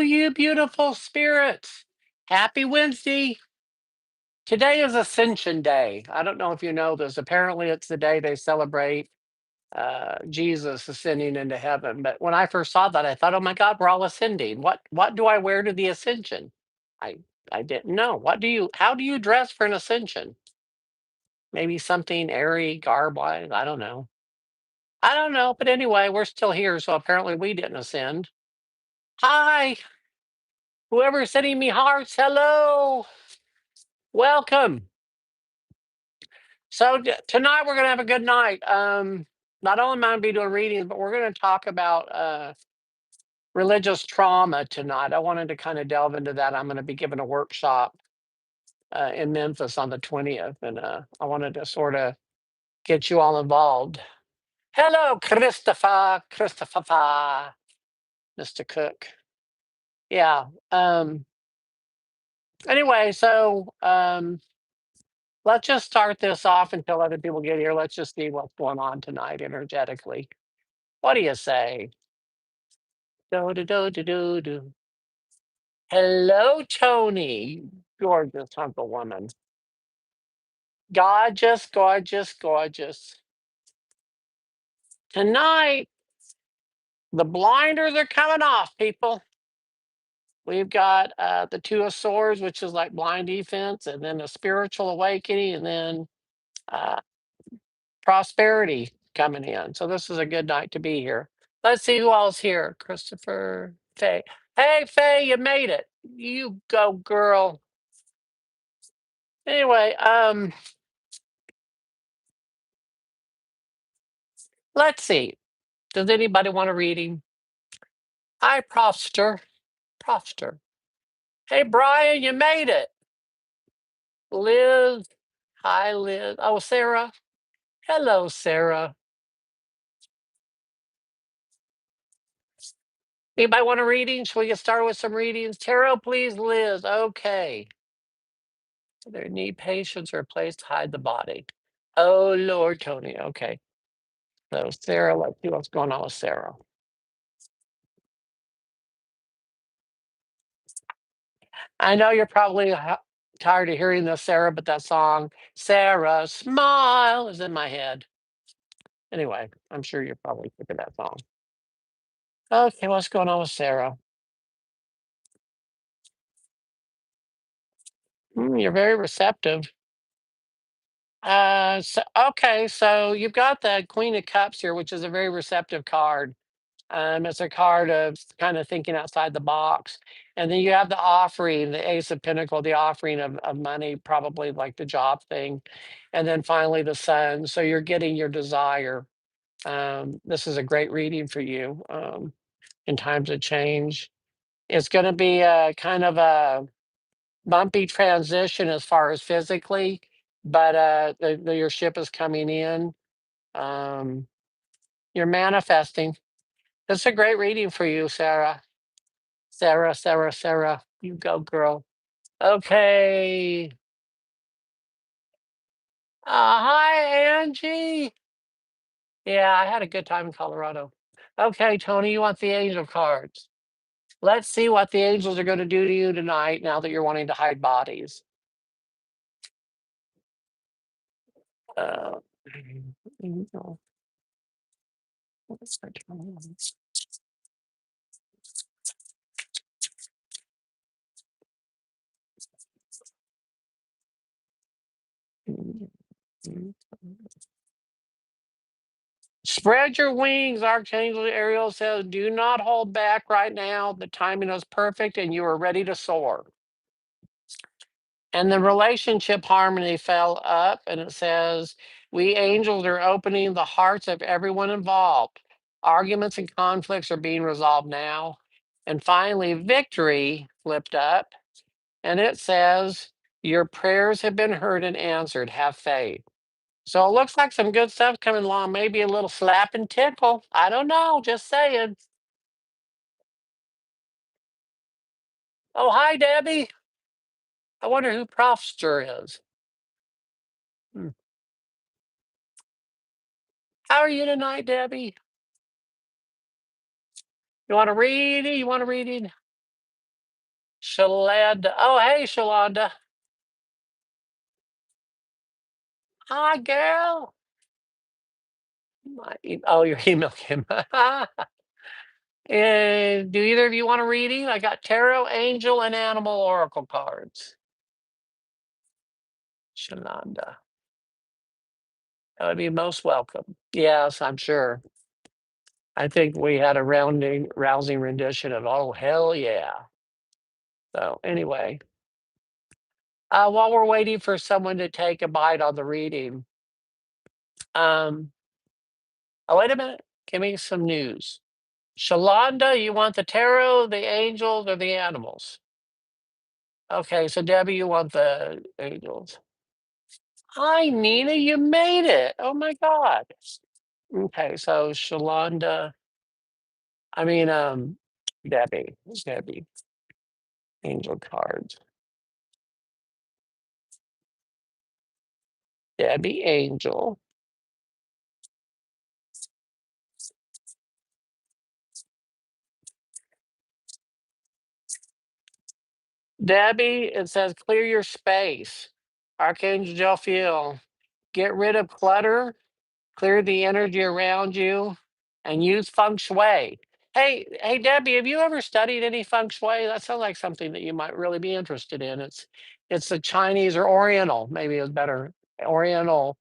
You beautiful spirits. Happy Wednesday. Today is Ascension Day. I don't know if you know this. Apparently, it's the day they celebrate Jesus ascending into heaven. But when I first saw that, I thought, oh my God, we're all ascending. What do I wear to the ascension? I I didn't know. How do you dress for an ascension? Maybe something airy, garb wise. I don't know. I don't know. But anyway, we're still here. So apparently we didn't ascend. Hi, whoever's sending me hearts, hello. Welcome. Tonight we're gonna have a good night. Not only am I gonna be doing readings, but we're gonna talk about religious trauma tonight. I wanted to kind of delve into that. I'm gonna be giving a workshop in Memphis on the 20th, and I wanted to sort of get you all involved. Hello, Christopher, Mr. Cook. Yeah. Anyway, let's just start this off until other people get here. Let's just see what's going on tonight energetically. What do you say? Do, do, do, do, do, do. Hello, Tony. Gorgeous hunter woman. Gorgeous, gorgeous, gorgeous. Tonight, the blinders are coming off, people. We've got the Two of Swords, which is like blind defense, and then a spiritual awakening, and then uh, prosperity coming in. So this is a good night to be here. Let's see who all's here. Christopher, Faye. Hey, Faye, you made it. You go, girl. Anyway, let's see. Does anybody want a reading? Hi, Profster. Profster. Hey, Brian, you made it. Liz. Hi, Liz. Oh, Sarah. Hello, Sarah. Anybody want a reading? Shall we get started with some readings? Tarot, please, Liz. Okay. They need patience or a place to hide the body. Oh, Lord, Tony. Okay. So, Sarah, let's see what's going on with Sarah. I know you're probably tired of hearing this, Sarah, but that song, Sarah Smile, is in my head. Anyway, I'm sure you're probably sick of that song. Okay, what's going on with Sarah? You're very receptive. Okay, so you've got the Queen of Cups here, which is a very receptive card. It's a card of kind of thinking outside the box. And then you have the offering, the Ace of Pentacle, the offering of money, probably like the job thing. And then finally the Sun. So you're getting your desire. This is a great reading for you in times of change. It's going to be a kind of a bumpy transition as far as physically, but your ship is coming in. Um, you're manifesting. That's a great reading for you, Sarah. Sarah. You go, girl. Okay. Hi, Angie. Yeah, I had a good time in Colorado. Okay, Tony, you want the angel cards? Let's see what the angels are going to do to you tonight now that you're wanting to hide bodies. Uh, angel. What's that? Spread your wings, Archangel Ariel says. Do not hold back right now. The timing is perfect and you are ready to soar. And the relationship harmony fell up and it says, we angels are opening the hearts of everyone involved. Arguments and conflicts are being resolved now. And finally, victory flipped up and it says, your prayers have been heard and answered. Have faith. So it looks like some good stuff coming along. Maybe a little slap and tickle. I don't know. Just saying. Oh, hi, Debbie. I wonder who Profster is. Hmm. How are you tonight, Debbie? You want to read it? You want to read it? Shalanda. Oh, hey, Shalanda. Hi, girl. Oh, your email came. And do either of you want a reading? I got tarot, angel, and animal oracle cards. Shalanda. That would be most welcome. Yes, I'm sure. I think we had a rousing rendition of "Oh Hell Yeah." So anyway, while we're waiting for someone to take a bite on the reading, um, oh wait a minute, give me some news. Shalonda, you want the tarot, the angels, or the animals? Okay, so Debbie, you want the angels. Hi, Nina, you made it. Oh my God. Okay, so Shalonda, I mean, Debbie, angel cards. Debbie Angel. Debbie, it says clear your space. Archangel Jophiel, get rid of clutter, clear the energy around you, and use feng shui. Hey, Debbie, have you ever studied any feng shui? That sounds like something that you might really be interested in. It's the Chinese or Oriental, maybe it's better. Oriental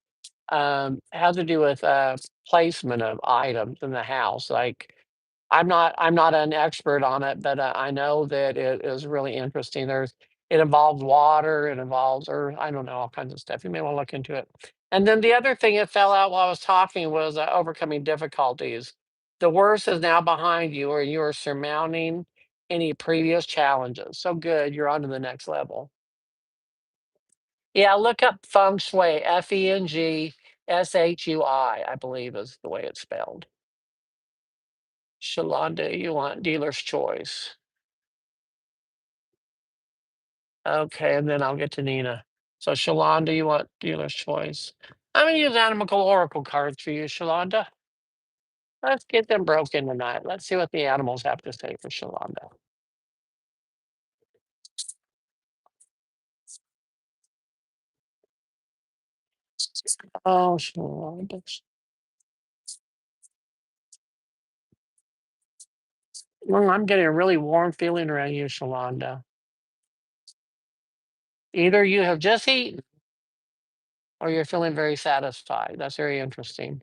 has to do with placement of items in the house. Like I'm not an expert on it, but I know that it is really interesting. It involves water, it involves earth. I don't know, all kinds of stuff. You may want to look into it. And then the other thing that fell out while I was talking was overcoming difficulties. The worst is now behind you, or you are surmounting any previous challenges. So good, you're on to the next level. Yeah, look up feng shui, FENGSHUI, I believe is the way it's spelled. Shalonda, you want dealer's choice. Okay, and then I'll get to Nina. So Shalonda, you want dealer's choice. I'm gonna use animal oracle cards for you, Shalonda. Let's get them broken tonight. Let's see what the animals have to say for Shalonda. Oh, Shalonda. I'm getting a really warm feeling around you, Shalonda. Either you have just eaten or you're feeling very satisfied. That's very interesting.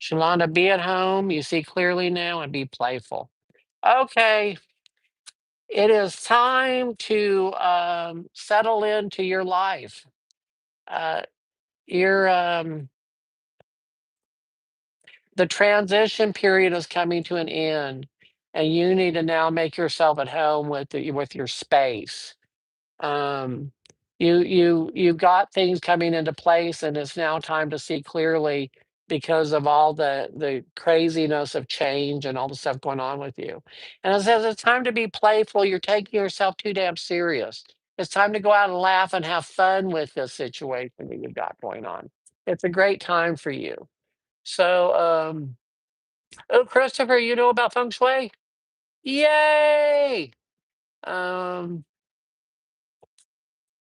Shalonda, be at home. You see clearly now and be playful. Okay, it is time to settle into your life. Uh, you're the transition period is coming to an end, and you need to now make yourself at home with your space. Um, you've got things coming into place, and it's now time to see clearly because of all the craziness of change and all the stuff going on with you. And it says it's time to be playful. You're taking yourself too damn serious. It's time to go out and laugh and have fun with this situation that you've got going on. It's a great time for you. So, oh, Christopher, you know about feng shui? Yay! Um,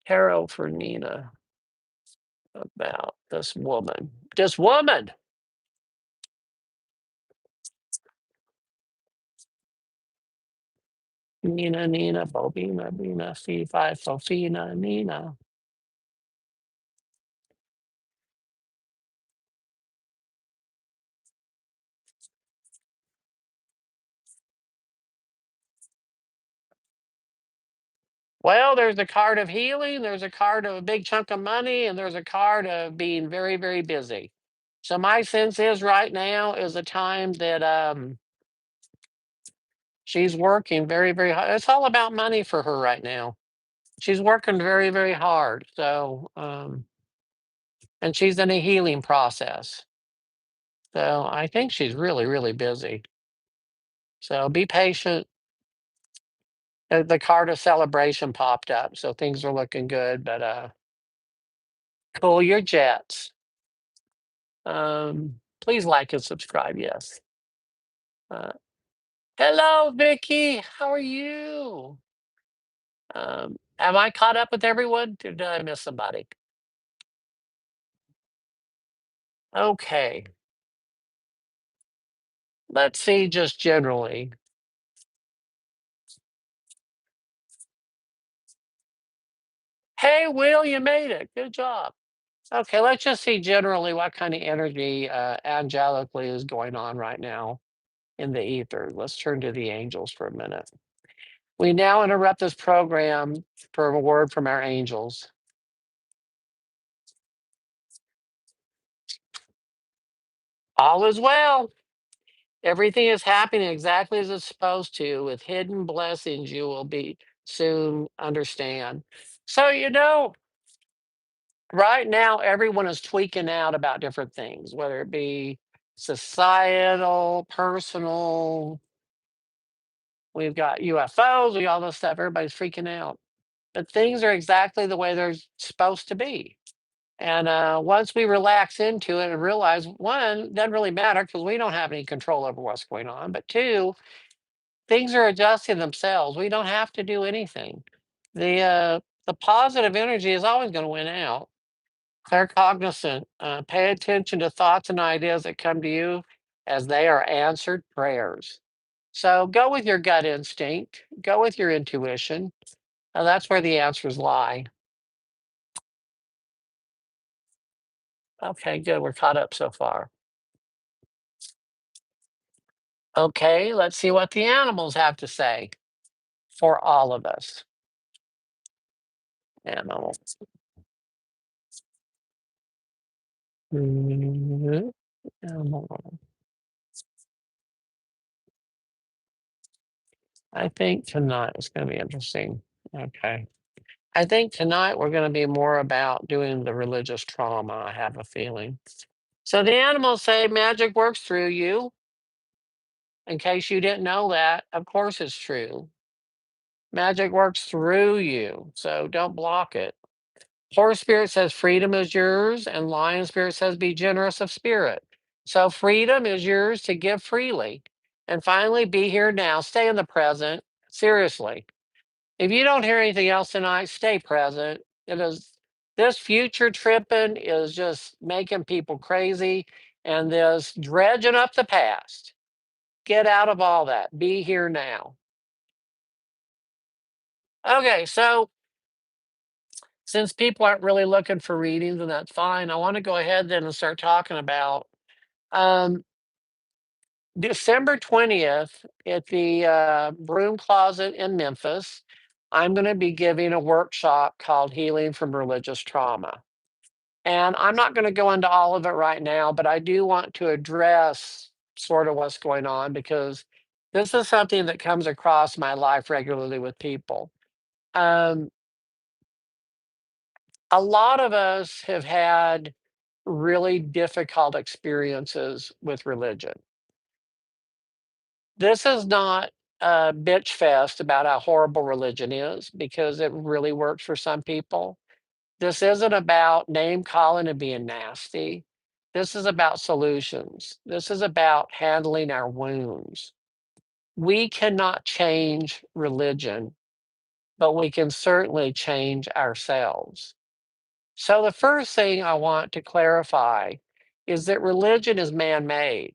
tarot for Nina about this woman. This woman. Nina, Bobina, Bina, Fee, Fi, Fofina, Nina. Well, there's a card of healing, there's a card of a big chunk of money, and there's a card of being very, very busy. So my sense is right now is a time that she's working very, very hard. It's all about money for her right now. She's working very, very hard. So and she's in a healing process. So I think she's really, really busy. So be patient. The card of celebration popped up, so things are looking good, but cool your jets. Please like and subscribe, yes. Uh, Hello, Vicky. How are you? Am I caught up with everyone? Did I miss somebody? Okay. Let's see just generally. Hey, Will, you made it. Good job. Okay, let's just see generally what kind of energy angelically is going on right now in the ether. Let's turn to the angels for a minute. We now interrupt this program for a word from our angels. All is well. Everything is happening exactly as it's supposed to, with hidden blessings you will be soon understand. So, right now, everyone is tweaking out about different things, whether it be societal, personal. We've got UFOs, we all this stuff. Everybody's freaking out. But things are exactly the way they're supposed to be. And once we relax into it and realize, one, it doesn't really matter because we don't have any control over what's going on. But two, things are adjusting themselves. We don't have to do anything. The positive energy is always going to win out. Claircognizant. Pay attention to thoughts and ideas that come to you as they are answered prayers. So go with your gut instinct. Go with your intuition. That's where the answers lie. Okay, good. We're caught up so far. Okay, let's see what the animals have to say for all of us. Animals. Mhm. Animal. I think tonight is going to be interesting. Okay. I think tonight we're going to be more about doing the religious trauma. I have a feeling. So the animals say magic works through you. In case you didn't know that, of course it's true. Magic works through you. So don't block it. Horse spirit says freedom is yours, and lion spirit says be generous of spirit. So freedom is yours to give freely. And finally, be here now. Stay in the present. Seriously. If you don't hear anything else tonight, stay present. It is this future tripping is just making people crazy, and this dredging up the past. Get out of all that. Be here now. Okay, so since people aren't really looking for readings, and that's fine, I want to go ahead then and start talking about um, December 20th at the Broom Closet in Memphis. I'm going to be giving a workshop called Healing from Religious Trauma. And I'm not going to go into all of it right now, but I do want to address sort of what's going on because this is something that comes across my life regularly with people. Um, a lot of us have had really difficult experiences with religion. This is not a bitch fest about how horrible religion is because it really works for some people. This isn't about name calling and being nasty. This is about solutions. This is about handling our wounds. We cannot change religion, but we can certainly change ourselves. So, the first thing I want to clarify is that religion is man made.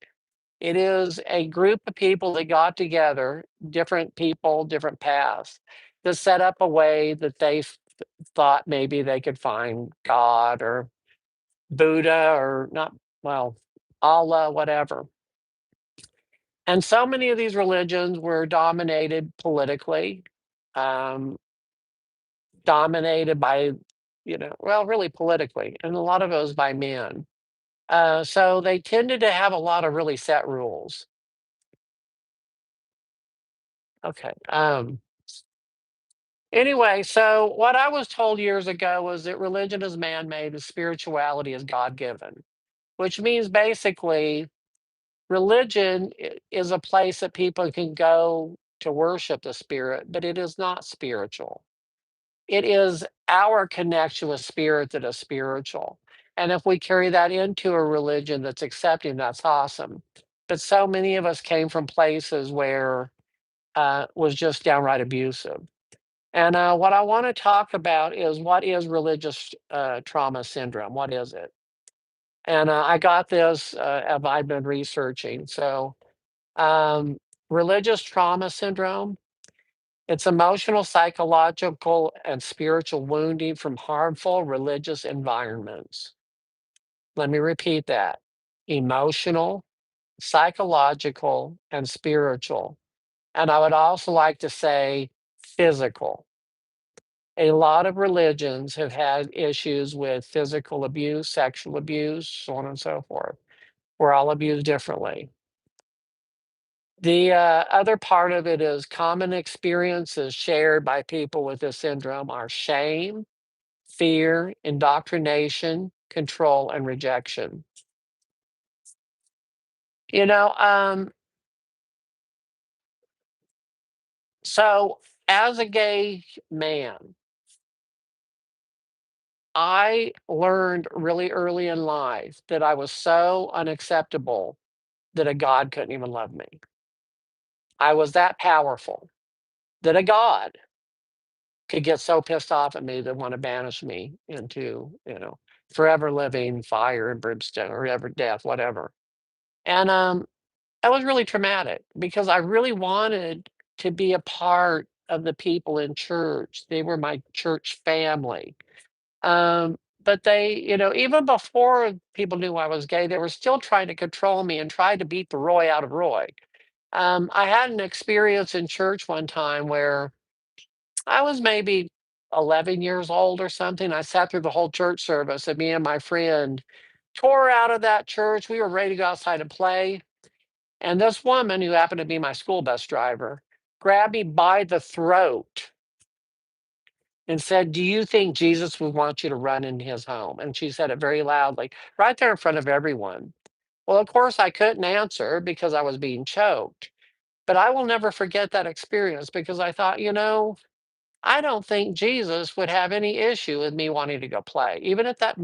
It is a group of people that got together, different people, different paths, to set up a way that they thought maybe they could find God or Buddha or not, well, Allah, whatever. And so many of these religions were dominated politically, um, dominated by, well, really politically, and a lot of it was by men. So they tended to have a lot of really set rules. Okay. Anyway, so what I was told years ago was that religion is man made and spirituality is God given, which means basically religion is a place that people can go to worship the spirit, but it is not spiritual. It is our connection with spirit that is spiritual. And if we carry that into a religion that's accepting, that's awesome. but so many of us came from places where was just downright abusive. And what I want to talk about is what is religious trauma syndrome? What is it? And I got this as I've been researching. So, um, religious trauma syndrome, it's emotional, psychological, and spiritual wounding from harmful religious environments. Let me repeat that: emotional, psychological, and spiritual. And I would also like to say physical. A lot of religions have had issues with physical abuse, sexual abuse, so on and so forth. We're all abused differently. The other part of it is common experiences shared by people with this syndrome are shame, fear, indoctrination, control, and rejection. You know, so as a gay man, I learned really early in life that I was so unacceptable that a God couldn't even love me. I was that powerful that a God could get so pissed off at me that want to banish me into, forever living fire and brimstone or ever death, whatever. And that was really traumatic because I really wanted to be a part of the people in church. They were my church family. But they, even before people knew I was gay, they were still trying to control me and try to beat the Roy out of Roy. I had an experience in church one time where I was maybe 11 years old or something. I sat through the whole church service, and me and my friend tore out of that church. We were ready to go outside and play. And this woman, who happened to be my school bus driver, grabbed me by the throat and said, "Do you think Jesus would want you to run in his home?" And she said it very loudly, right there in front of everyone. Well, of course, I couldn't answer because I was being choked. But I will never forget that experience because I thought, I don't think Jesus would have any issue with me wanting to go play, even at that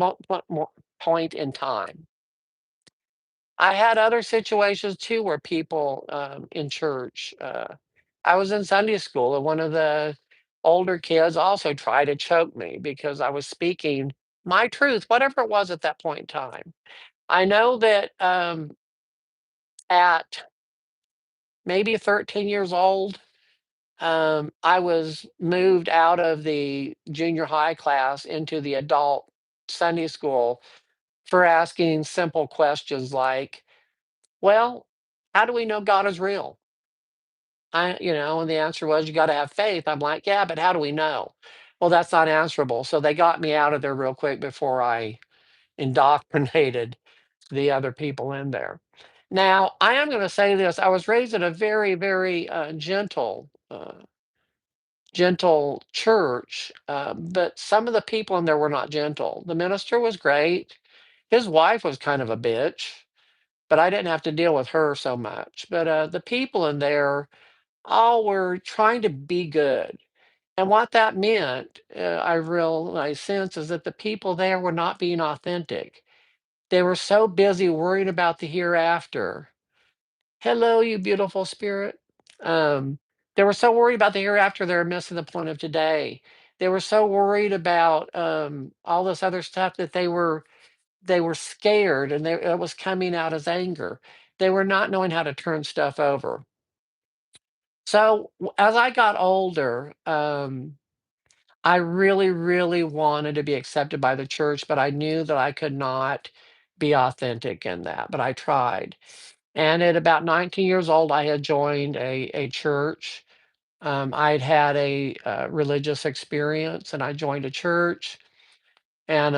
point in time. I had other situations too where people in church, I was in Sunday school, and one of the older kids also tried to choke me because I was speaking my truth, whatever it was at that point in time. I know that at maybe 13 years old, I was moved out of the junior high class into the adult Sunday school for asking simple questions like, well, how do we know God is real? And the answer was, you got to have faith. I'm like, yeah, but how do we know? Well, that's not answerable. So they got me out of there real quick before I indoctrinated the other people in there. Now, I am going to say this. I was raised in a very, very gentle church, but some of the people in there were not gentle. The minister was great. His wife was kind of a bitch, but I didn't have to deal with her so much. But the people in there all were trying to be good. And what that meant, I realized since, is that the people there were not being authentic. They were so busy worrying about the hereafter. Hello, you beautiful spirit. Um, they were so worried about the hereafter, they were missing the point of today. They were so worried about all this other stuff that they were scared, and it was coming out as anger. They were not knowing how to turn stuff over. So as I got older, I really, really wanted to be accepted by the church, but I knew that I could not be authentic in that. But I tried. And at about 19 years old, I had joined a church. I'd had a religious experience, and I joined a church. And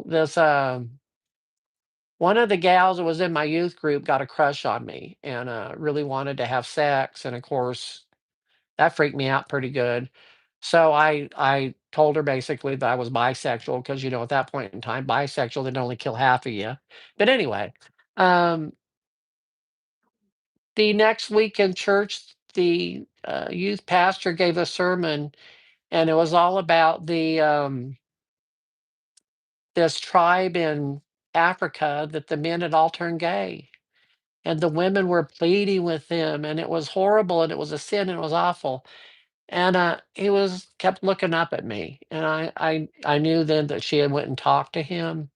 this one of the gals that was in my youth group got a crush on me and really wanted to have sex. And of course, that freaked me out pretty good. So I told her basically that I was bisexual because at that point in time, bisexual they'd only kill half of you. But anyway, um, the next week in church, the youth pastor gave a sermon, and it was all about the this tribe in Africa that the men had all turned gay, and the women were pleading with them, and it was horrible, and it was a sin, and it was awful. And he was kept looking up at me, and I knew then that she had went and talked to him.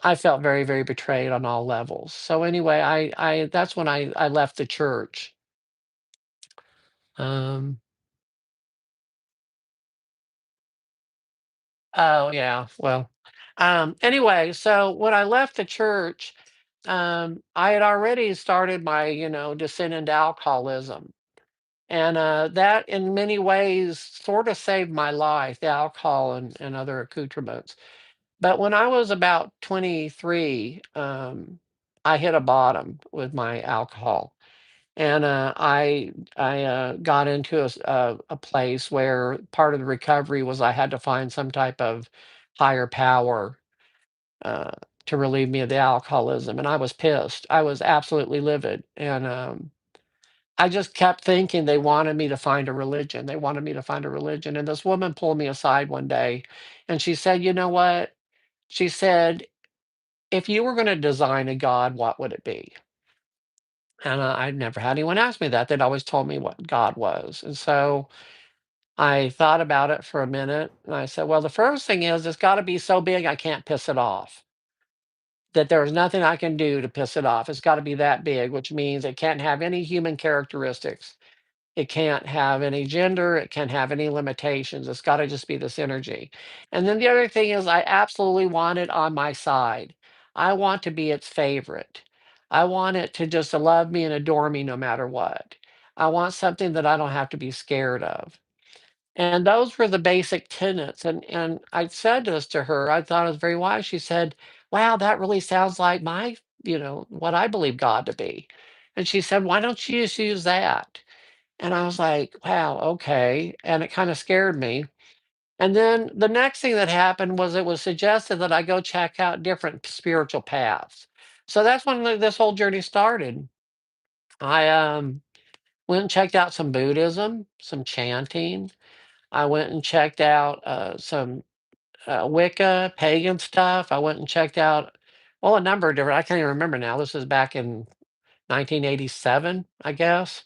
I felt very, very betrayed on all levels. So anyway, I that's when I left the church. Um, oh yeah, well, anyway, so when I left the church, I had already started my, descent into alcoholism. And that in many ways sort of saved my life, the alcohol and other accoutrements. But when I was about 23, I hit a bottom with my alcohol. And I got into a place where part of the recovery was I had to find some type of higher power uh, to relieve me of the alcoholism. And I was pissed. I was absolutely livid. And I just kept thinking they wanted me to find a religion. They wanted me to find a religion. And this woman pulled me aside one day and she said, "You know what?" She said, "If you were going to design a God, what would it be?" And I'd never had anyone ask me that. They'd always told me what God was. And so I thought about it for a minute and I said, well, the first thing is it's got to be so big I can't piss it off, that there's nothing I can do to piss it off. It's got to be that big, which means it can't have any human characteristics. It can't have any gender. It can't have any limitations. It's got to just be this energy. And then the other thing is, I absolutely want it on my side. I want to be its favorite. I want it to just love me and adore me no matter what. I want something that I don't have to be scared of. And those were the basic tenets. And I said this to her. I thought it was very wise. She said, "Wow, that really sounds like my, what I believe God to be." And she said, "Why don't you just use that?" And I was like, wow, okay. And it kind of scared me. And then the next thing that happened was it was suggested that I go check out different spiritual paths. So that's when this whole journey started. I went and checked out some Buddhism, some chanting. I went and checked out some Wicca, pagan stuff. I went and checked out, well, a number of different, I can't even remember now. This was back in 1987, I guess.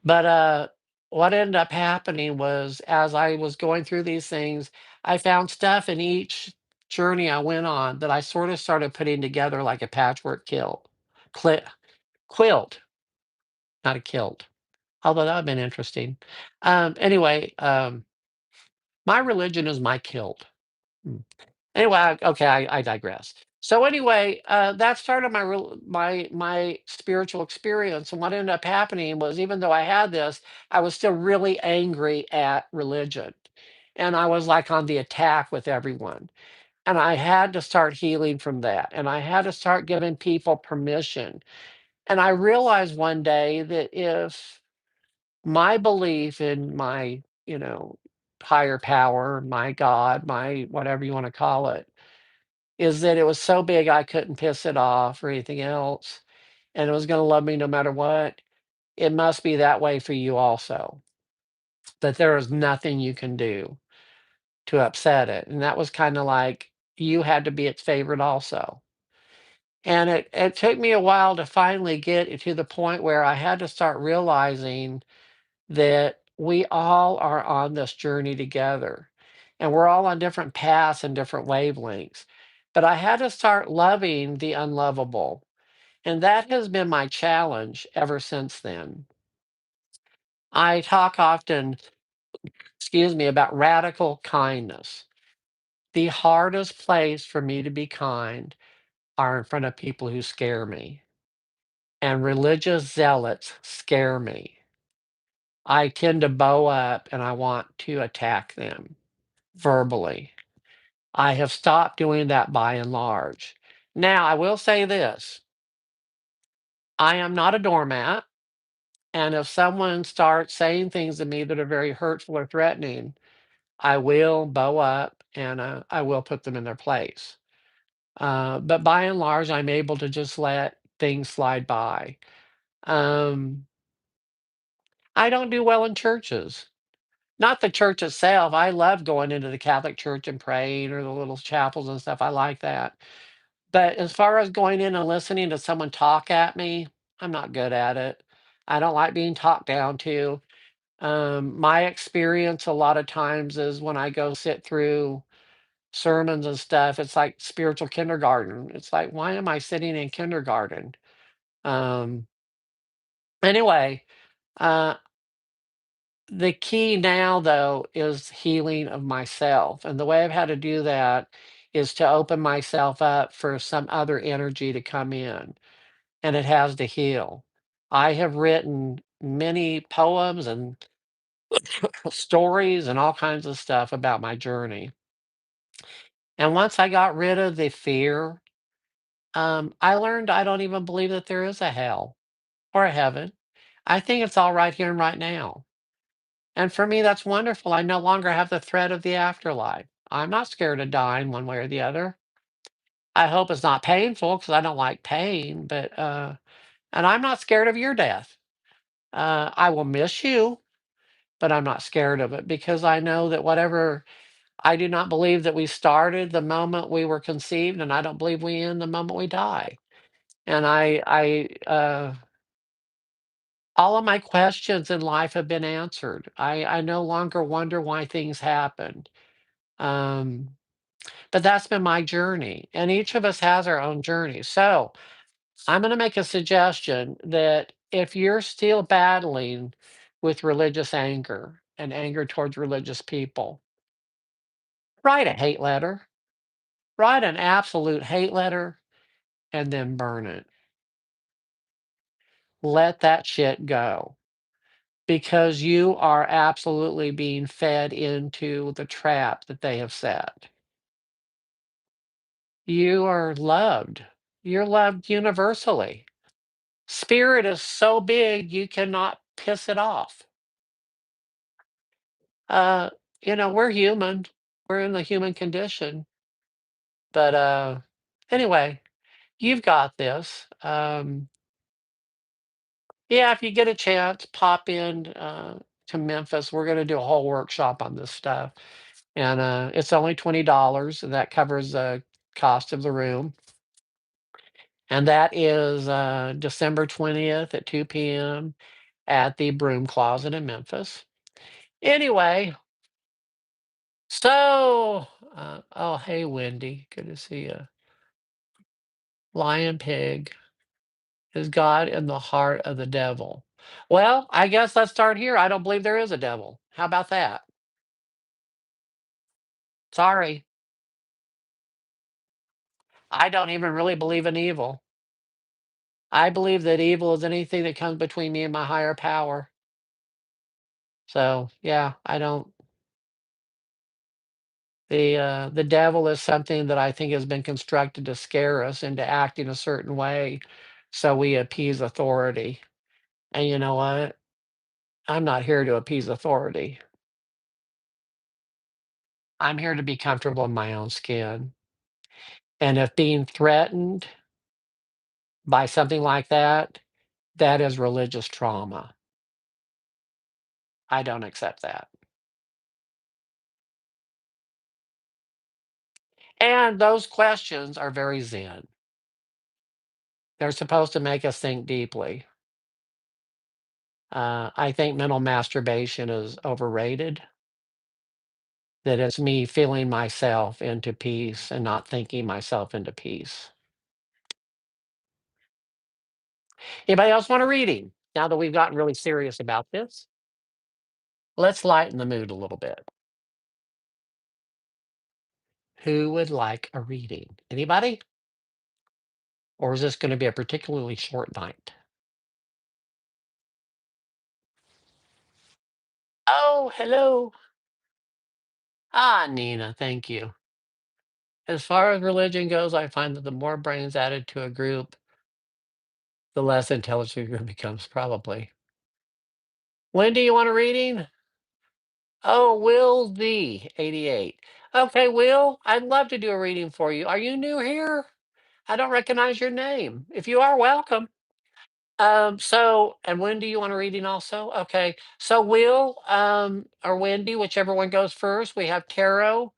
But, what ended up happening was as I was going through these things, I found stuff in each journey I went on that I sort of started putting together like a patchwork cli quilt, not a kilt, although that would've been interesting. Anyway, my religion is my kilt. Mm. Anyway, okay, I digress. So anyway, that started my spiritual experience, and what ended up happening was even though I had this, I was still really angry at religion, and I was like on the attack with everyone, and I had to start healing from that, and I had to start giving people permission, and I realized one day that if my belief in my, higher power, my God, my whatever you want to call it, is that it was so big I couldn't piss it off or anything else, and it was gonna love me no matter what. It must be that way for you also, that there is nothing you can do to upset it, and that was kinda like you had to be its favorite also. And it took me a while to finally get it to the point where I had to start realizing that we all are on this journey together, and we're all on different paths and different wavelengths. But I had to start loving the unlovable. And that has been my challenge ever since then. I talk often, excuse me, about radical kindness. The hardest place for me to be kind are in front of people who scare me, and religious zealots scare me. I tend to bow up and I want to attack them verbally. I have stopped doing that by and large. Now, I will say this: I am not a doormat. And if someone starts saying things to me that are very hurtful or threatening, I will bow up and I will put them in their place. But by and large, I'm able to just let things slide by. Um, I don't do well in churches. Not the church itself. I love going into the Catholic Church and praying or the little chapels and stuff. I like that. But as far as going in and listening to someone talk at me, I'm not good at it. I don't like being talked down to. My experience a lot of times is when I go sit through sermons and stuff, it's like spiritual kindergarten. It's like, why am I sitting in kindergarten? Um, anyway, uh, the key now, though, is healing of myself. And the way I've had to do that is to open myself up for some other energy to come in, and it has to heal. I have written many poems and stories and all kinds of stuff about my journey. And once I got rid of the fear, I learned I don't even believe that there is a hell or a heaven. I think it's all right here and right now. And for me, that's wonderful. I no longer have the threat of the afterlife. I'm not scared of dying one way or the other. I hope it's not painful because I don't like pain, and I'm not scared of your death. I will miss you, but I'm not scared of it because I know that whatever I do not believe that we started the moment we were conceived, and I don't believe we end the moment we die. And all of my questions in life have been answered. I no longer wonder why things happened. Um, but that's been my journey, and each of us has our own journey. So I'm going to make a suggestion that if you're still battling with religious anger and anger towards religious people, write a hate letter, write an absolute hate letter, and then burn it. Let that shit go because you are absolutely being fed into the trap that they have set. You are loved. You're loved universally. Spirit is so big you cannot piss it off. Uh, we're human. We're in the human condition. But anyway, you've got this. Yeah, if you get a chance, pop in to Memphis. We're going to do a whole workshop on this stuff. And it's only $20, and that covers the cost of the room. And that is December 20th at 2 p.m. at the Broom Closet in Memphis. Anyway, so, oh, hey, Wendy. Good to see you. Lion Pig, is God in the heart of the devil? Well, I guess let's start here. I don't believe there is a devil. How about that? Sorry. I don't even really believe in evil. I believe that evil is anything that comes between me and my higher power. So, yeah, I don't. The devil is something that I think has been constructed to scare us into acting a certain way, so we appease authority. And you know what? I'm not here to appease authority. I'm here to be comfortable in my own skin. And if being threatened by something like that, that is religious trauma. I don't accept that. And those questions are very Zen. They're supposed to make us think deeply. I think mental masturbation is overrated. That it's me feeling myself into peace and not thinking myself into peace. Anybody else want a reading? Now that we've gotten really serious about this, let's lighten the mood a little bit. Who would like a reading? Anybody? Or is this going to be a particularly short night? Oh, hello. Ah, Nina, thank you. As far as religion goes, I find that the more brains added to a group, the less intelligent the group becomes, probably. Wendy, you want a reading? Oh, Will D, 88. Okay, Will, I'd love to do a reading for you. Are you new here? I don't recognize your name. If you are, welcome. And when do you want a reading also? Okay. So Will, or Wendy, whichever one goes first. We have tarot,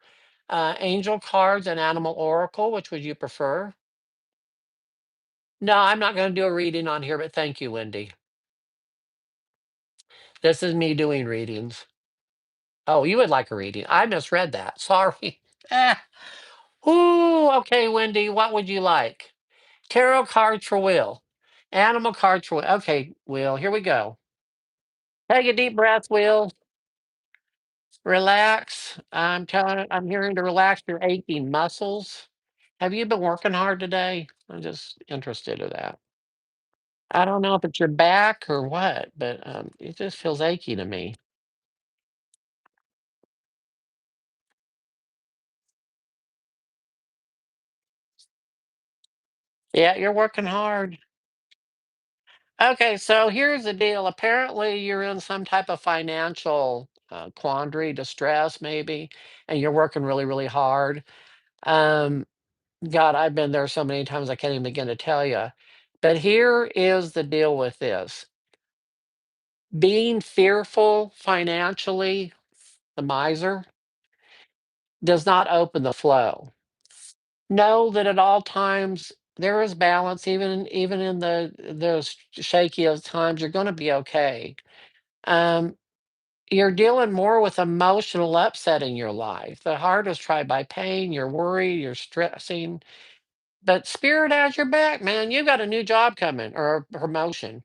angel cards, and animal oracle. Which would you prefer? No, I'm not going to do a reading on here, but thank you, Wendy. This is me doing readings. Oh, you would like a reading. I misread that. Sorry. Eh. Ooh, okay, Wendy, what would you like? Tarot cards for Will. Animal cards for Will. Okay, Will, here we go. Take a deep breath, Will. Relax. I'm hearing to relax your aching muscles. Have you been working hard today? I'm just interested in that. I don't know if it's your back or what, but it just feels achy to me. Yeah, you're working hard. Okay, so here's the deal. Apparently, you're in some type of financial quandary, distress, maybe, and you're working really, really hard. Um, God, I've been there so many times I can't even begin to tell you. But here is the deal with this: being fearful financially, the miser, does not open the flow. Know that at all times there is balance, even in the shakiest times. You're going to be okay. Um, You're dealing more with emotional upset in your life. The heart is tried by pain, you're worried, you're stressing, but spirit has your back, man. You got a new job coming or a promotion.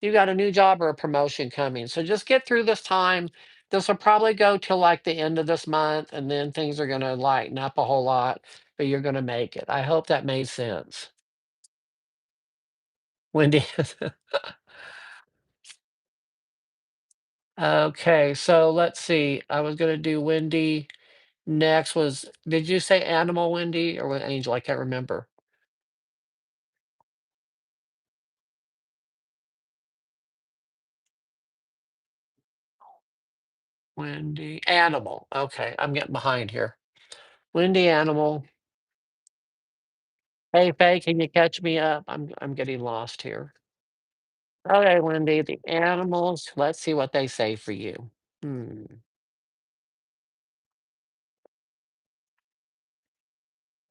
You got a new job or a promotion coming. So just get through this time. This will probably go till like the end of this month, and then things are going to lighten up a whole lot, but you're going to make it. I hope that made sense. Wendy. Okay, so let's see. I was going to do Wendy. Next was, did you say animal, Wendy, or was angel? I can't remember. Wendy, animal. Okay, I'm getting behind here. Wendy, animal. Hey, Faye, can you catch me up? I'm getting lost here. Okay, Wendy, the animals. Let's see what they say for you. Hmm.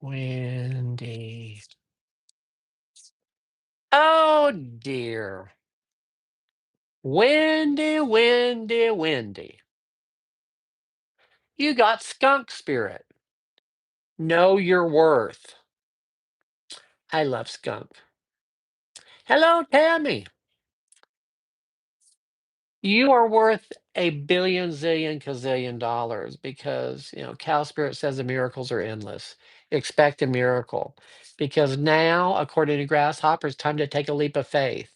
Wendy. Oh dear. Wendy, Wendy, Wendy. You got skunk spirit. Know your worth. I love skunk. Hello, Tammy. You are worth a billion, zillion, gazillion dollars because, Cow Spirit says the miracles are endless. Expect a miracle because now, according to Grasshopper, it's time to take a leap of faith.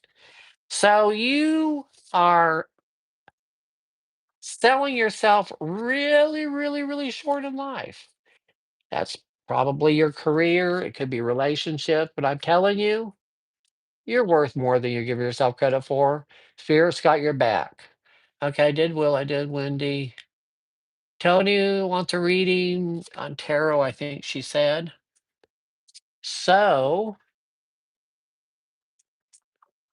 So you are selling yourself really, really, really short in life. That's probably your career. It could be relationship, but I'm telling you, you're worth more than you give yourself credit for. Spirit's got your back. Okay, I did Will, I did Wendy. Tony wants a reading on tarot, I think she said. So,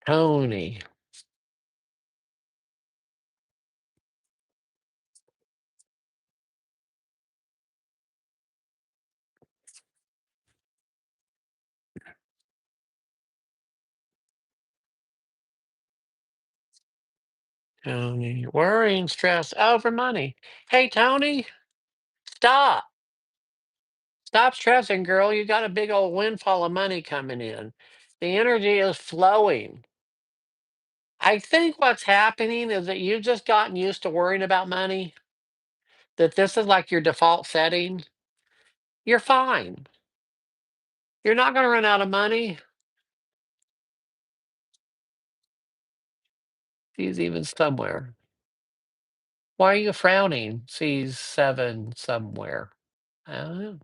Tony. Tony, worrying, stress over money. Hey, Tony, stop. Stop stressing, girl. You got a big old windfall of money coming in. The energy is flowing. I think what's happening is that you've just gotten used to worrying about money, that this is like your default setting. You're fine. You're not going to run out of money. He's even somewhere. Why are you frowning? Sees seven somewhere. I don't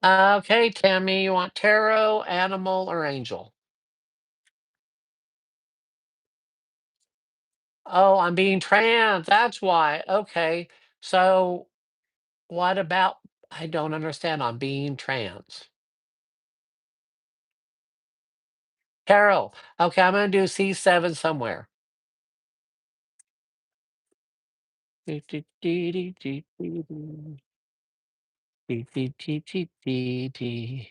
know. Okay, Tammy, you want tarot, animal, or angel? Oh, I'm being trans. That's why. Okay. So what about, I don't understand. I'm being trans. Carol. Okay, I'm gonna do C7 somewhere. Do, do, do, do, do, do, do. Do, do, do, do, do, do.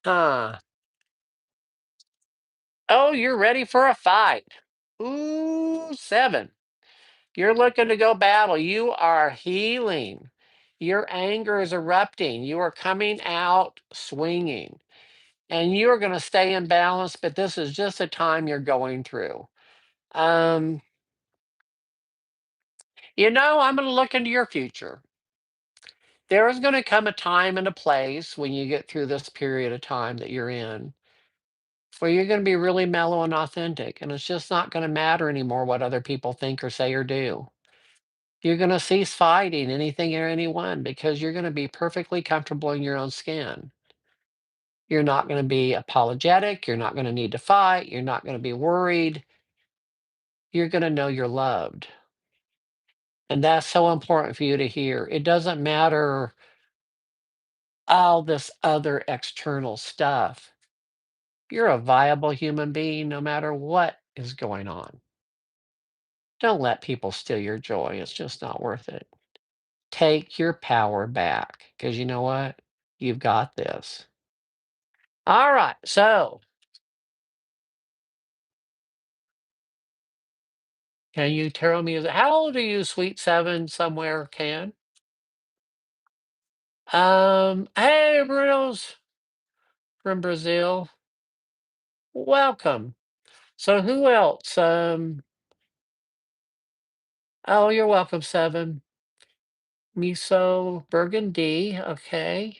Huh. Oh, you're ready for a fight. Ooh, 7. You're looking to go battle. You are healing. Your anger is erupting. You are coming out swinging. And you are going to stay in balance, but this is just a time you're going through. Um, I'm going to look into your future. There is going to come a time and a place when you get through this period of time that you're in where you're going to be really mellow and authentic. And it's just not going to matter anymore what other people think or say or do. You're going to cease fighting anything or anyone because you're going to be perfectly comfortable in your own skin. You're not going to be apologetic. You're not going to need to fight. You're not going to be worried. You're going to know you're loved. And that's so important for you to hear. It doesn't matter all this other external stuff. You're a viable human being no matter what is going on. Don't let people steal your joy. It's just not worth it. Take your power back because you know what? You've got this. All right. So, can you tell me how old are you, sweet seven, somewhere, can? Hey, Bruno's from Brazil. Welcome. So, who else? Oh, you're welcome, seven. Miso Burgundy. Okay.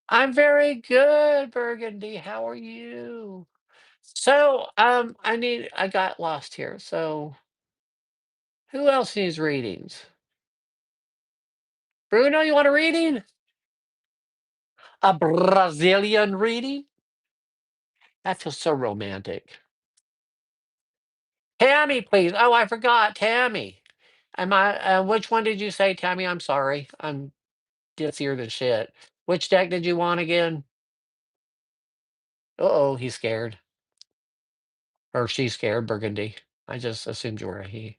I'm very good, Burgundy. How are you? So, I got lost here. So, who else needs readings? Bruno, you want a reading? A Brazilian reading? That feels so romantic. Tammy, please. Oh, I forgot. Tammy. Which one did you say, Tammy? I'm sorry. I'm ditzier than shit. Which deck did you want again? Uh-oh, he's scared. Or she's scared, Burgundy. I just assumed you were a he.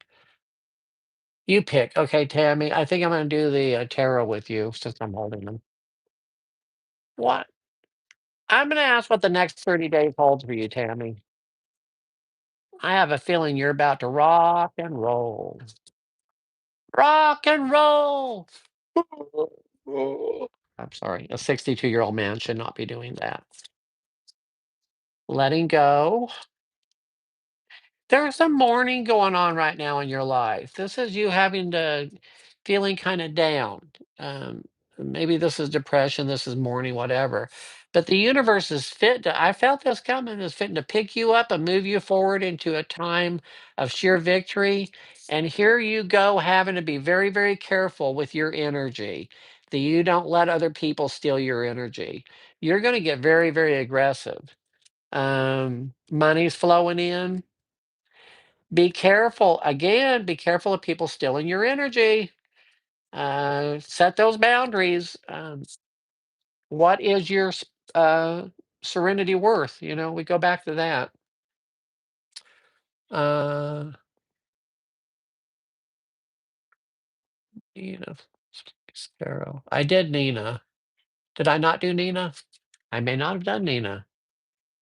You pick. Okay, Tammy. I think I'm going to do the tarot with you since I'm holding them. What? I'm going to ask what the next 30 days holds for you, Tammy. I have a feeling you're about to rock and roll. Rock and roll. I'm sorry. A 62-year-old man should not be doing that. Letting go. There's some mourning going on right now in your life. This is you having to feeling kind of down. Maybe this is depression, this is mourning, whatever. But the universe is fit to, I felt this coming, is fitting to pick you up and move you forward into a time of sheer victory. And here you go, having to be very, very careful with your energy, that you don't let other people steal your energy. You're going to get very, very aggressive. Money's flowing in. Be careful. Again, be careful of people stealing your energy. Set those boundaries. What is your serenity worth? We go back to that. Uh, Nina Sparrow. I did Nina. Did I not do Nina? I may not have done Nina.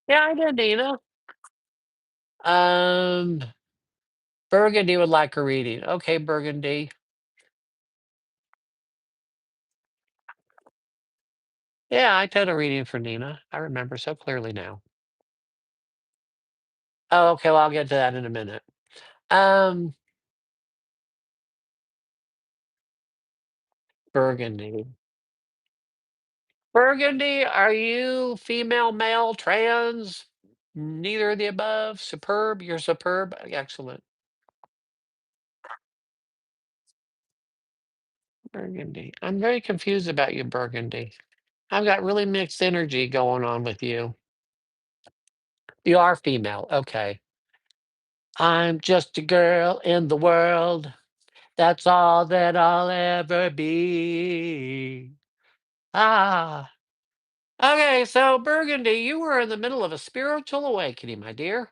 Yeah, I did Nina. Um, Burgundy would like a reading. Okay, Burgundy. Yeah, I did a reading for Nina. I remember so clearly now. Oh, okay. Well, I'll get to that in a minute. Um, Burgundy. Burgundy, are you female, male, trans? Neither of the above? Superb? You're superb? Excellent. Burgundy. I'm very confused about you, Burgundy. I've got really mixed energy going on with you. You are female. Okay. I'm just a girl in the world. That's all that I'll ever be. Ah. Okay, so Burgundy, you were in the middle of a spiritual awakening, my dear.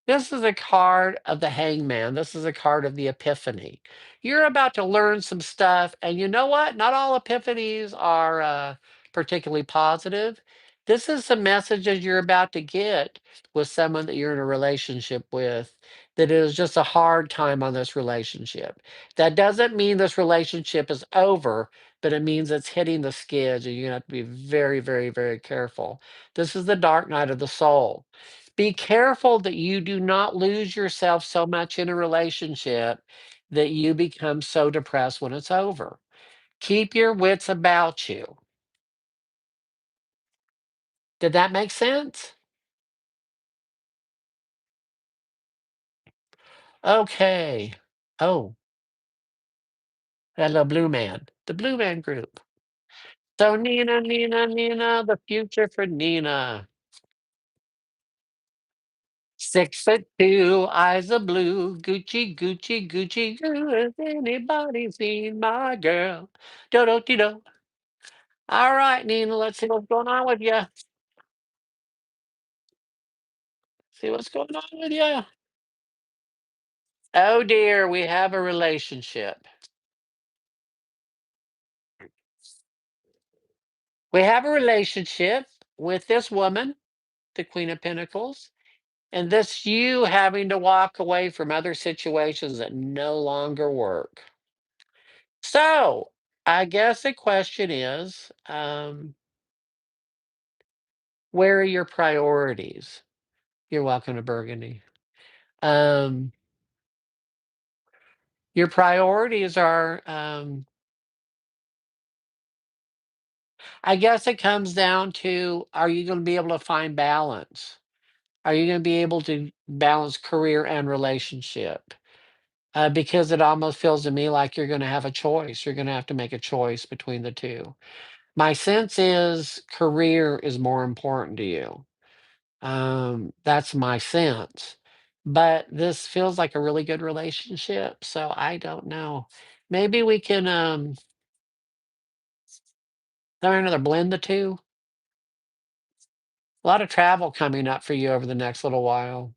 This is a card of the hangman. This is a card of the epiphany. You're about to learn some stuff. And you know what? Not all epiphanies are particularly positive. This is some messages you're about to get with someone that you're in a relationship with that is just a hard time on this relationship. That doesn't mean this relationship is over, but it means it's hitting the skids and you're going to have to be very, very, very careful. This is the dark night of the soul. Be careful that you do not lose yourself so much in a relationship that you become so depressed when it's over. Keep your wits about you. Did that make sense? Okay. Oh, hello, Blue Man. The Blue Man Group. So Nina, Nina, Nina, the future for Nina. 6'2", eyes are blue, Gucci, Gucci, Gucci. Goo. Has anybody seen my girl? Do do do. All right, Nina, let's see what's going on with you. See what's going on with you. Oh dear, we have a relationship. We have a relationship with this woman, the Queen of Pentacles, and this you having to walk away from other situations that no longer work. So, I guess the question is, where are your priorities? You're welcome to Burgundy. Um, your priorities are I guess it comes down to, are you going to be able to find balance? Are you going to be able to balance career and relationship? Because it almost feels to me like you're going to have a choice. You're going to have to make a choice between the two. My sense is career is more important to you. That's my sense. But this feels like a really good relationship. So I don't know. Maybe we can learn to blend the two. A lot of travel coming up for you over the next little while.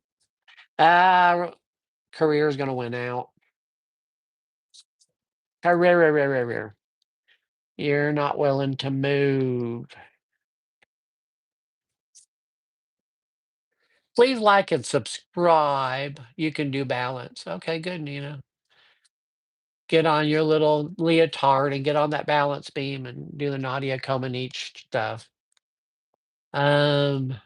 Ah, career is gonna win out. Career. You're not willing to move. Please like and subscribe. You can do balance. Okay, good, Nina. Get on your little leotard and get on that balance beam and do the Nadia Comaneci stuff. Um,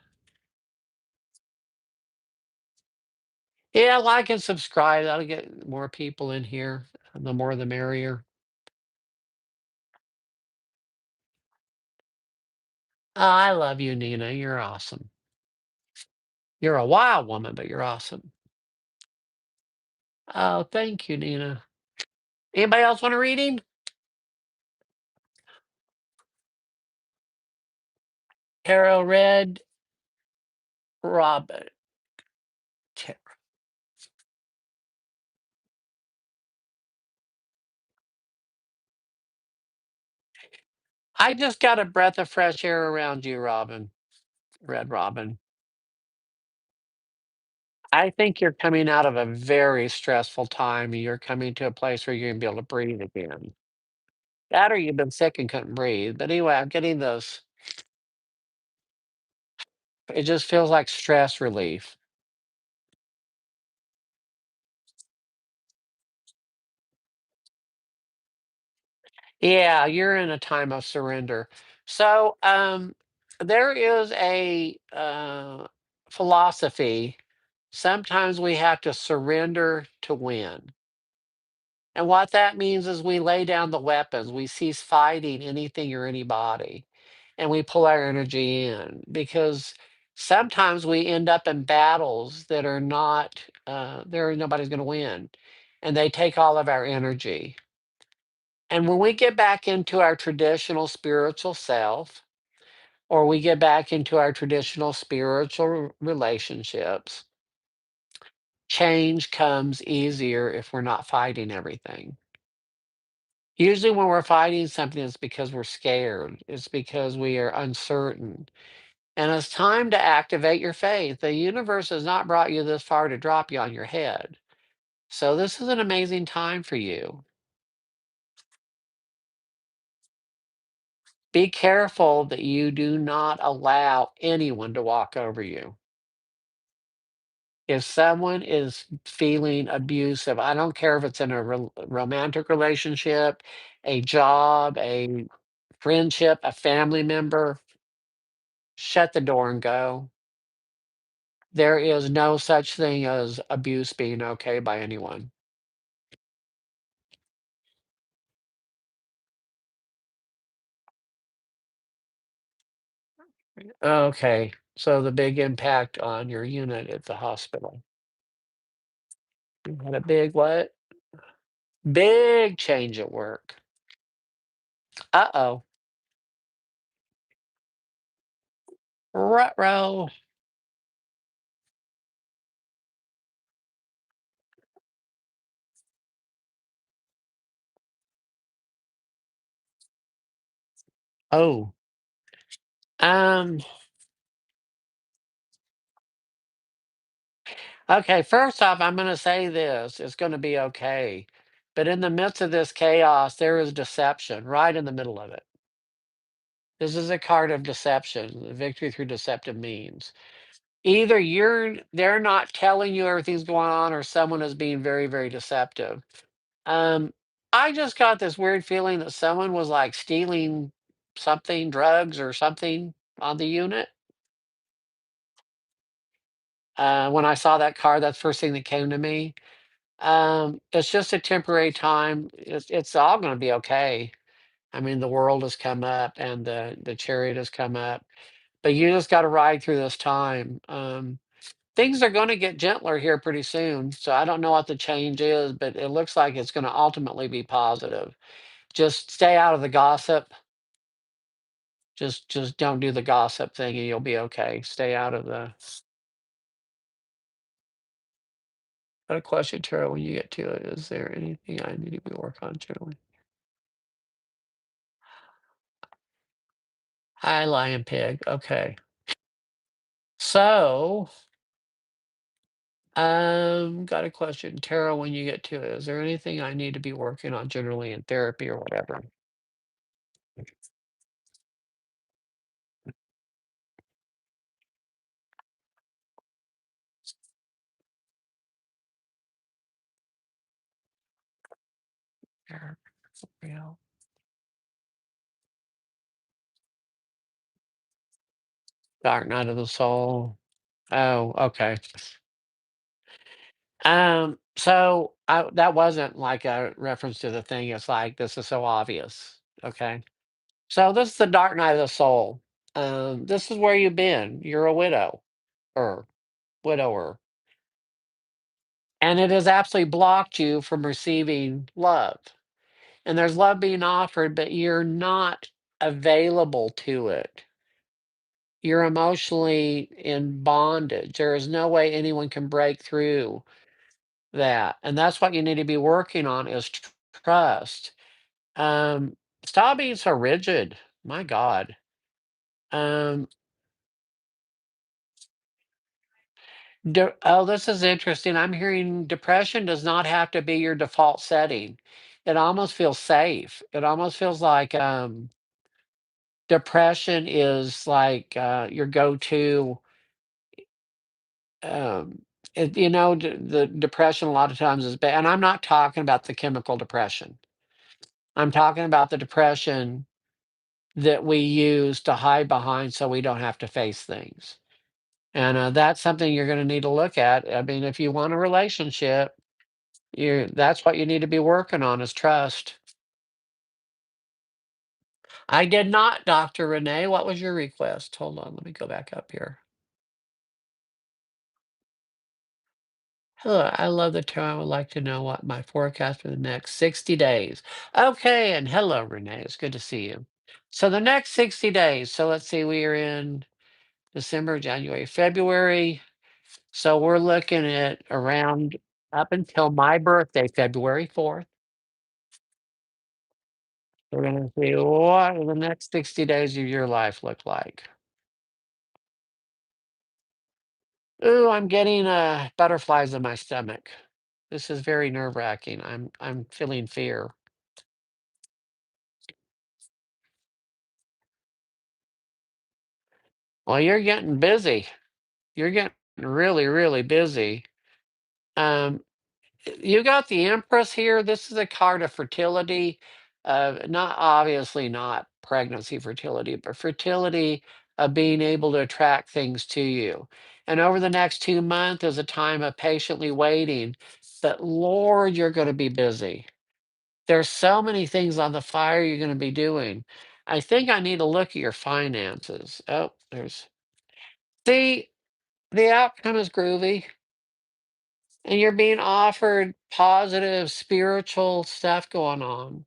yeah, like and subscribe. That'll get more people in here. The more the merrier. I love you, Nina. You're awesome. You're a wild woman, but you're awesome. Oh, thank you, Nina. Anybody else want a reading? Tarot Red, Robin. Ta- I just got a breath of fresh air around you, Robin. Red Robin. I think you're coming out of a very stressful time. And you're coming to a place where you're gonna be able to breathe again. That or you've been sick and couldn't breathe. But anyway, I'm getting those. It just feels like stress relief. Yeah, you're in a time of surrender. So, there is a philosophy. Sometimes we have to surrender to win. And what that means is we lay down the weapons, we cease fighting anything or anybody, and we pull our energy in because sometimes we end up in battles that are not, there, nobody's going to win, and they take all of our energy. And when we get back into our traditional spiritual self, or we get back into our traditional spiritual relationships, change comes easier if we're not fighting everything. Usually, when we're fighting something, it's because we're scared. It's because we are uncertain. And it's time to activate your faith. The universe has not brought you this far to drop you on your head. So, this is an amazing time for you. Be careful that you do not allow anyone to walk over you. If someone is feeling abusive, I don't care if it's in a romantic relationship, a job, a friendship, a family member, shut the door and go. There is no such thing as abuse being okay by anyone. Okay. So the big impact on your unit at the hospital. You had a big what? Big change at work. Uh-oh. Ruh-roh. Oh. Um, okay, first off, I'm gonna say this, it's gonna be okay. But in the midst of this chaos, there is deception right in the middle of it. This is a card of deception, victory through deceptive means. Either they're not telling you everything's going on or someone is being very, very deceptive. Um, I just got this weird feeling that someone was like stealing something, drugs or something on the unit. When I saw that card, that's the first thing that came to me. It's just a temporary time. It's all going to be okay. I mean, the world has come up and the chariot has come up, but you just got to ride through this time. Things are going to get gentler here pretty soon. So I don't know what the change is, but it looks like it's going to ultimately be positive. Just stay out of the gossip. Just don't do the gossip thing and you'll be okay. Stay out of the. Got a question, Tara, when you get to it. Is there anything I need to be work on generally? Hi, Lion Pig. Okay. So, got a question. Tara, when you get to it, is there anything I need to be working on generally in therapy or whatever? Therapy, for real. Dark Night of the Soul. Oh, okay. That wasn't like a reference to the thing. It's like this is so obvious. Okay. So this is the Dark Night of the Soul. This is where you've been. You're a widow or widower. And it has absolutely blocked you from receiving love. And there's love being offered, but you're not available to it. You're emotionally in bondage. There is no way anyone can break through that. And that's what you need to be working on is trust. Um, Stop being so rigid. My God. Um, oh, this is interesting. I'm hearing depression does not have to be your default setting. It almost feels safe. It almost feels like depression is like your go-to. Um, the depression a lot of times is bad. And I'm not talking about the chemical depression. I'm talking about the depression that we use to hide behind so we don't have to face things. And that's something you're going to need to look at. I mean, if you want a relationship, that's what you need to be working on is trust. I did not, Dr. Renee. What was your request? Hold on, let me go back up here. Hello, I love the term. I would like to know what my forecast for the next 60 days. Okay, and hello, Renee. It's good to see you. So the next 60 days. So let's see, we are in December, January, February. So we're looking at around up until my birthday, February 4th. We're gonna see what will the next 60 days of your life look like. Ooh, I'm getting butterflies in my stomach. This is very nerve-wracking. I'm feeling fear. Well, you're getting busy. You're getting really, really busy. Um, you got the Empress here. This is a card of fertility. Not obviously not pregnancy fertility, but fertility of being able to attract things to you. And over the next 2 months is a time of patiently waiting. But Lord, you're going to be busy. There's so many things on the fire you're going to be doing. I think I need to look at your finances. Oh, there's see, the outcome is groovy, and you're being offered positive spiritual stuff going on.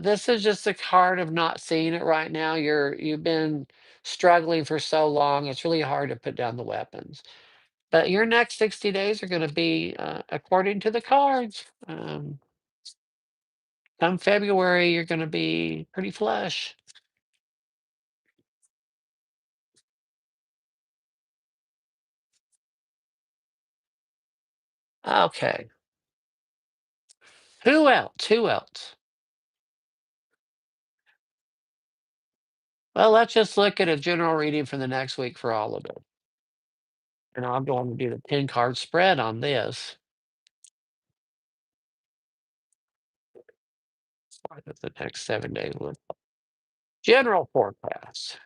This is just a card of not seeing it right now. You've been struggling for so long. It's really hard to put down the weapons. But your next 60 days are going to be, according to the cards. Come February, you're going to be pretty flush. Okay. Who else? Who else? Well, let's just look at a general reading for the next week for all of it. And I'm going to do the 10 card spread on this. What does the next 7 days look like? General forecast.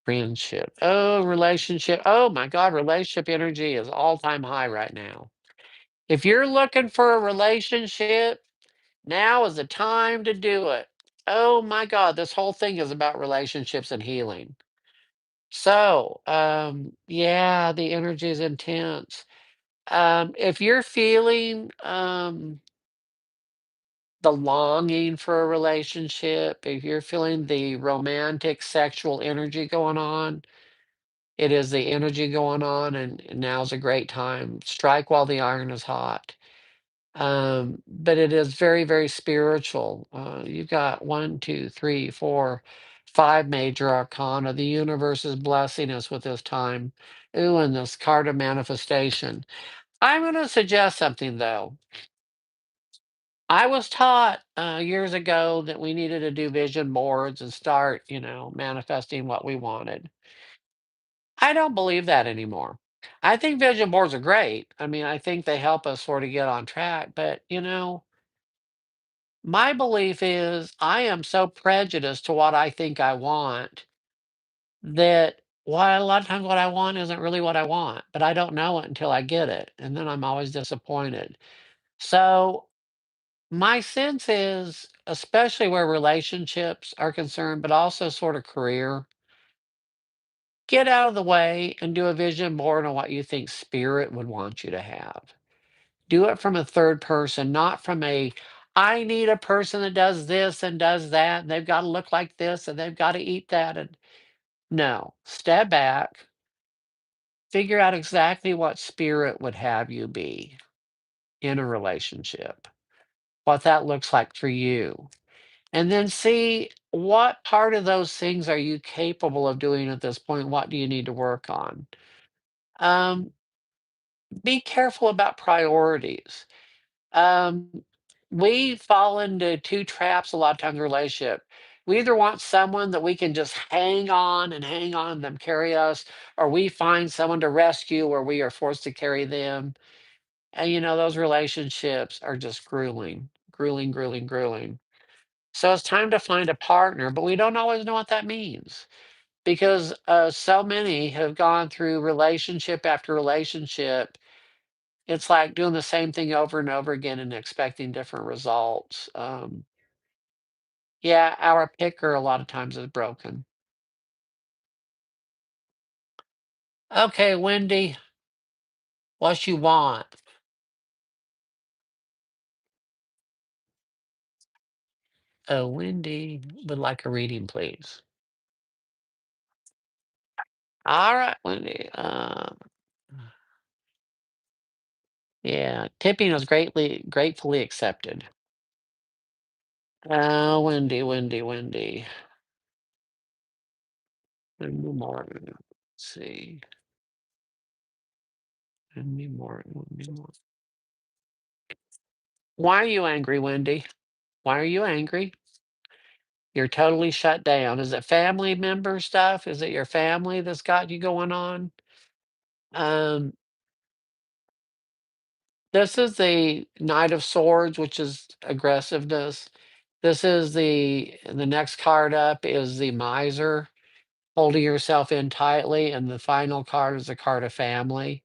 Friendship. Oh, relationship. Oh my God, relationship energy is all time high right now. If you're looking for a relationship, now is the time to do it. Oh my God, this whole thing is about relationships and healing. So, yeah, the energy is intense. If you're feeling the longing for a relationship, if you're feeling the romantic sexual energy going on, it is the energy going on, and now's a great time. Strike while the iron is hot. But it is very, very spiritual. You've got one, two, three, four, five major arcana. The universe is blessing us with this time. Ooh, and this card of manifestation. I'm going to suggest something though. I was taught years ago that we needed to do vision boards and start, manifesting what we wanted. I don't believe that anymore. I think vision boards are great. I mean, I think they help us sort of get on track, but my belief is I am so prejudiced to what I think I want that why a lot of times what I want isn't really what I want, but I don't know it until I get it. And then I'm always disappointed. So my sense is, especially where relationships are concerned, but also sort of career, get out of the way and do a vision board on what you think spirit would want you to have. Do it from a third person, not from a, I need a person that does this and does that, and they've got to look like this and they've got to eat that. And no, step back, figure out exactly what spirit would have you be in a relationship, what that looks like for you. And then see what part of those things are you capable of doing at this point? What do you need to work on? Um, be careful about priorities. Um, we fall into two traps a lot of times in a relationship. We either want someone that we can just hang on, them carry us, or we find someone to rescue where we are forced to carry them. And those relationships are just grueling, grueling, grueling, grueling. So it's time to find a partner, but we don't always know what that means because so many have gone through relationship after relationship. It's like doing the same thing over and over again and expecting different results. Yeah, our picker a lot of times is broken. Okay, Wendy, what you want? Oh, Wendy would like a reading, please. All right, Wendy. Yeah, tipping is greatly gratefully accepted. Wendy, Wendy, Wendy. Wendy Martin. Let's see. Wendy Martin, Wendy Martin. Why are you angry, Wendy? Why are you angry? You're totally shut down. Is it family member stuff? Is it your family that's got you going on? Um, this is the Knight of Swords, which is aggressiveness. This is the next card up is the Miser, holding yourself in tightly, and the final card is the card of family.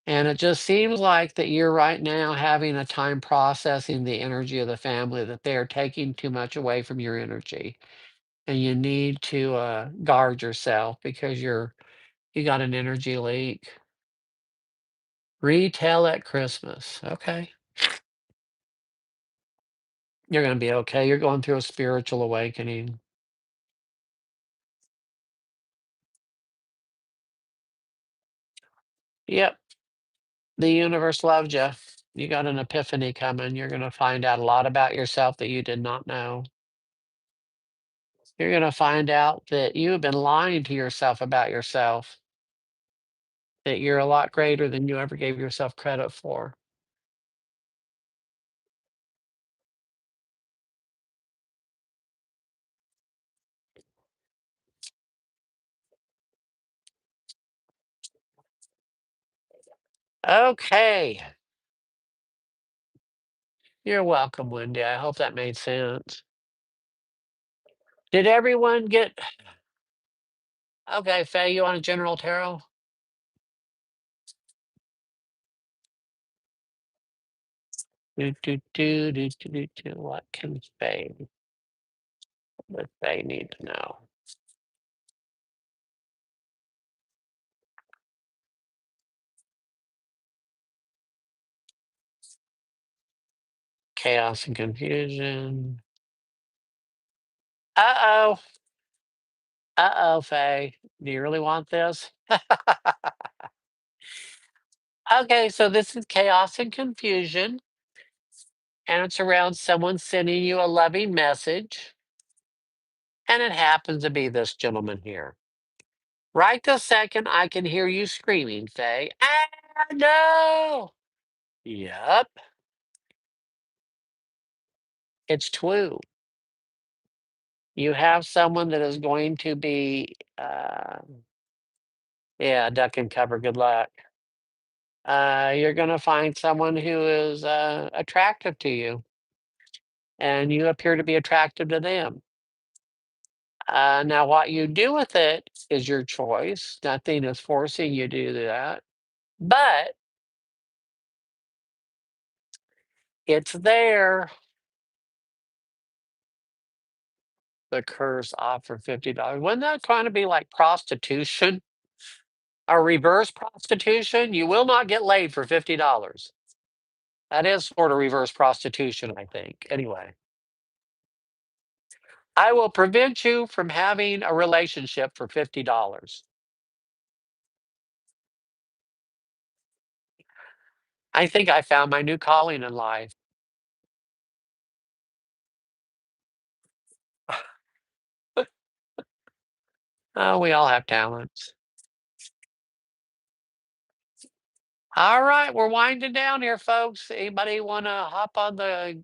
And it just seems like that you're right now having a time processing the energy of the family, that they are taking too much away from your energy. And you need to guard yourself because you got an energy leak. Retail at Christmas. Okay. You're going to be okay. You're going through a spiritual awakening. Yep. The universe loves you. You got an epiphany coming. You're going to find out a lot about yourself that you did not know. You're going to find out that you have been lying to yourself about yourself, that you're a lot greater than you ever gave yourself credit for. Okay. You're welcome, Wendy. I hope that made sense. Did everyone get okay, Faye, you want a general tarot? Do. What can Faye what Faye need to know? Chaos and confusion. Uh-oh. Uh-oh, Faye. Do you really want this? Okay, so this is chaos and confusion, and it's around someone sending you a loving message, and it happens to be this gentleman here. Right this second, I can hear you screaming, Faye. Ah, no! Yep, it's true. You have someone that is going to be, yeah, duck and cover. Good luck. You're going to find someone who is attractive to you, and you appear to be attractive to them. Now, what you do with it is your choice. Nothing is forcing you to do that, but it's there. The curse offer $50. Wouldn't that kind of be like prostitution or reverse prostitution? You will not get laid for $50. That is sort of reverse prostitution, I think. Anyway, I will prevent you from having a relationship for $50. I think I found my new calling in life. Oh, we all have talents. All right, we're winding down here, folks. Anybody want to hop on the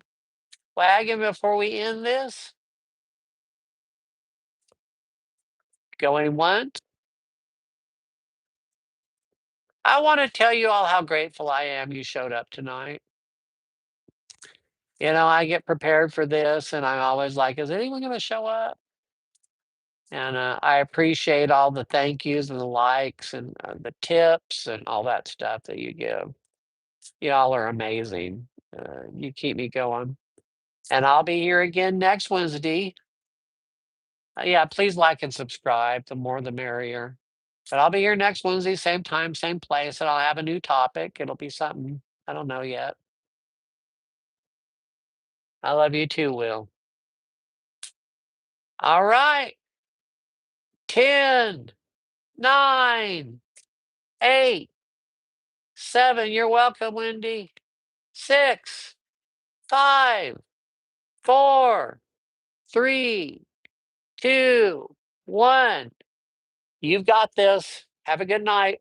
wagon before we end this? Going once? I want to tell you all how grateful I am you showed up tonight. I get prepared for this and I'm always like, is anyone going to show up? And I appreciate all the thank yous and the likes and the tips and all that stuff that you give. Y'all are amazing. You keep me going. And I'll be here again next Wednesday. Yeah, please like and subscribe. The more the merrier. But I'll be here next Wednesday, same time, same place, and I'll have a new topic. It'll be something I don't know yet. I love you too, Will. All right. 10, 9, 8, 7. You're welcome, Wendy. 6, 5, 4, 3, 2, 1. You've got this. Have a good night.